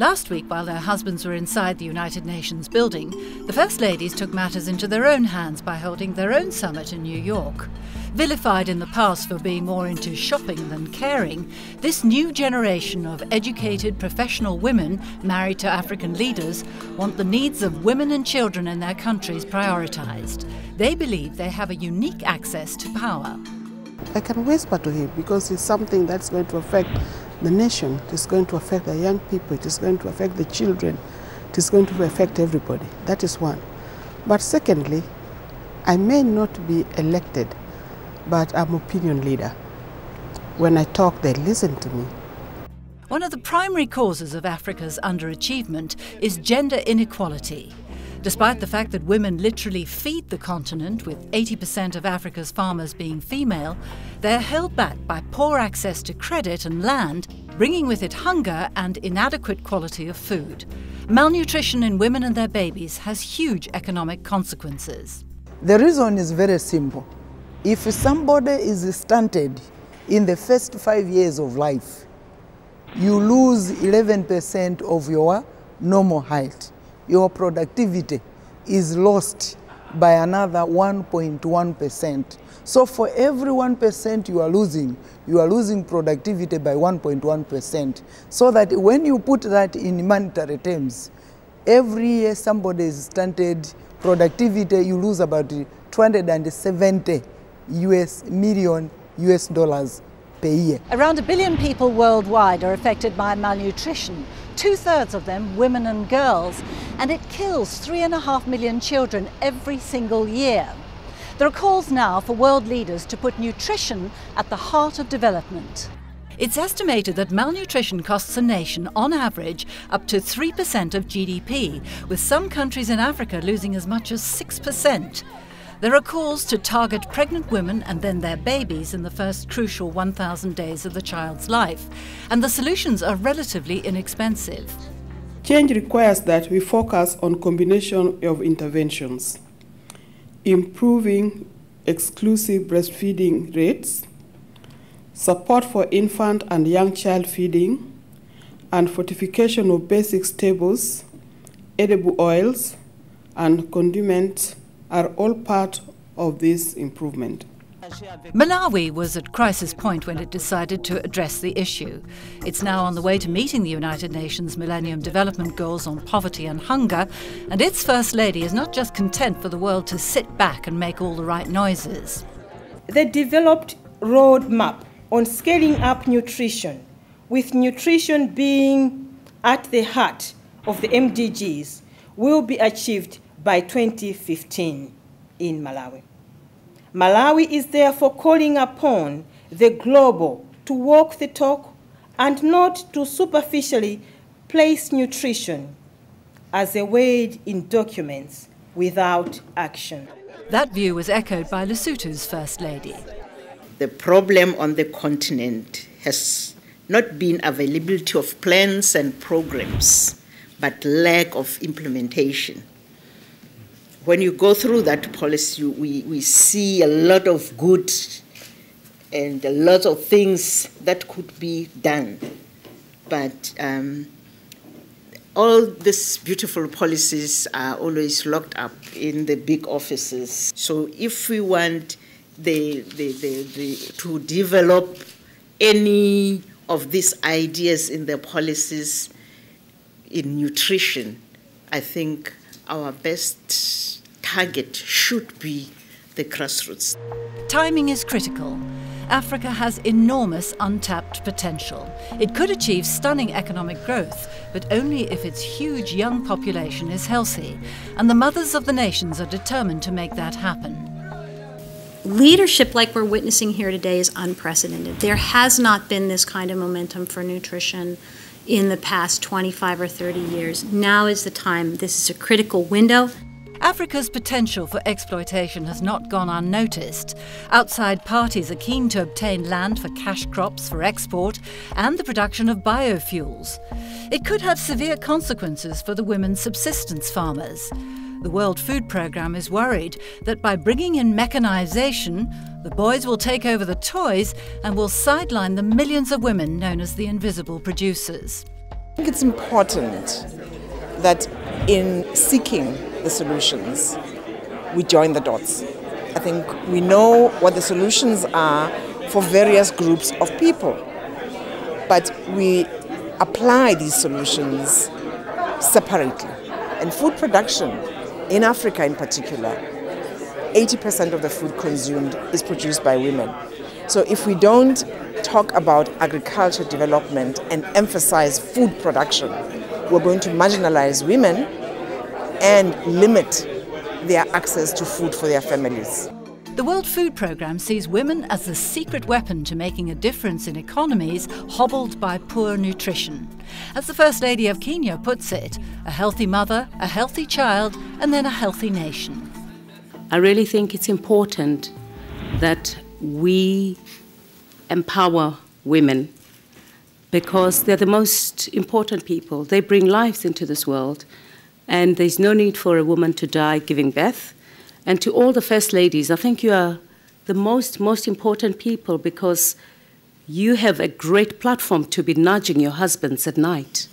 Last week, while their husbands were inside the United Nations building, the First Ladies took matters into their own hands by holding their own summit in New York. Vilified in the past for being more into shopping than caring, this new generation of educated professional women married to African leaders want the needs of women and children in their countries prioritised. They believe they have a unique access to power. I can whisper to him because it's something that's going to affect the nation. It is going to affect the young people. It is going to affect the children. It is going to affect everybody. That is one. But secondly, I may not be elected, but I'm opinion leader. When I talk, they listen to me. One of the primary causes of Africa's underachievement is gender inequality. Despite the fact that women literally feed the continent, with 80% of Africa's farmers being female, they're held back by poor access to credit and land, bringing with it hunger and inadequate quality of food. Malnutrition in women and their babies has huge economic consequences. The reason is very simple. If somebody is stunted in the first 5 years of life, you lose 11% of your normal height. Your productivity is lost by another 1.1%. So for every 1% you are losing productivity by 1.1%. So that when you put that in monetary terms, every year somebody is stunted, productivity you lose about 270 million US dollars per year. Around 1 billion people worldwide are affected by malnutrition, 2/3 of them women and girls, and it kills 3.5 million children every single year. There are calls now for world leaders to put nutrition at the heart of development. It's estimated that malnutrition costs a nation, on average, up to 3% of GDP, with some countries in Africa losing as much as 6%. There are calls to target pregnant women and then their babies in the first crucial 1,000 days of the child's life, and the solutions are relatively inexpensive. Change requires that we focus on combination of interventions, improving exclusive breastfeeding rates, support for infant and young child feeding, and fortification of basic staples, edible oils, and condiments are all part of this improvement. Malawi was at crisis point when it decided to address the issue. It's now on the way to meeting the United Nations Millennium Development Goals on poverty and hunger, and its First Lady is not just content for the world to sit back and make all the right noises. The developed roadmap on scaling up nutrition, with nutrition being at the heart of the MDGs, will be achieved by 2015 in Malawi. Malawi is therefore calling upon the global to walk the talk and not to superficially place nutrition as a word in documents without action. That view was echoed by Lesotho's First Lady. The problem on the continent has not been availability of plans and programs, but lack of implementation. When you go through that policy, we see a lot of good and a lot of things that could be done. But all these beautiful policies are always locked up in the big offices. So if we want to develop any of these ideas in the policies in nutrition, I think our best target should be the grassroots. Timing is critical. Africa has enormous untapped potential. It could achieve stunning economic growth, but only if its huge young population is healthy. And the mothers of the nations are determined to make that happen. Leadership like we're witnessing here today is unprecedented. There has not been this kind of momentum for nutrition in the past 25 or 30 years. Now is the time. This is a critical window. Africa's potential for exploitation has not gone unnoticed. Outside parties are keen to obtain land for cash crops for export and the production of biofuels. It could have severe consequences for the women subsistence farmers. The World Food Programme is worried that by bringing in mechanisation, the boys will take over the toys and will sideline the millions of women known as the invisible producers. I think it's important that in seeking the solutions, we join the dots. I think we know what the solutions are for various groups of people, but we apply these solutions separately. And food production, in Africa in particular, 80% of the food consumed is produced by women. So if we don't talk about agriculture development and emphasize food production, we're going to marginalize women and limit their access to food for their families. The World Food Programme sees women as the secret weapon to making a difference in economies hobbled by poor nutrition. As the First Lady of Kenya puts it, a healthy mother, a healthy child, and then a healthy nation. I really think it's important that we empower women because they're the most important people. They bring lives into this world, and there's no need for a woman to die giving birth. And to all the First Ladies, I think you are the most important people because you have a great platform to be nudging your husbands at night.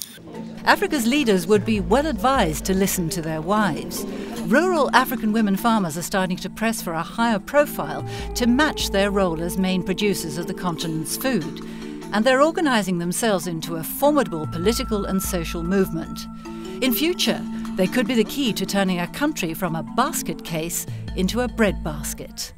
Africa's leaders would be well advised to listen to their wives. Rural African women farmers are starting to press for a higher profile to match their role as main producers of the continent's food. And they're organising themselves into a formidable political and social movement. In future, they could be the key to turning a country from a basket case into a breadbasket.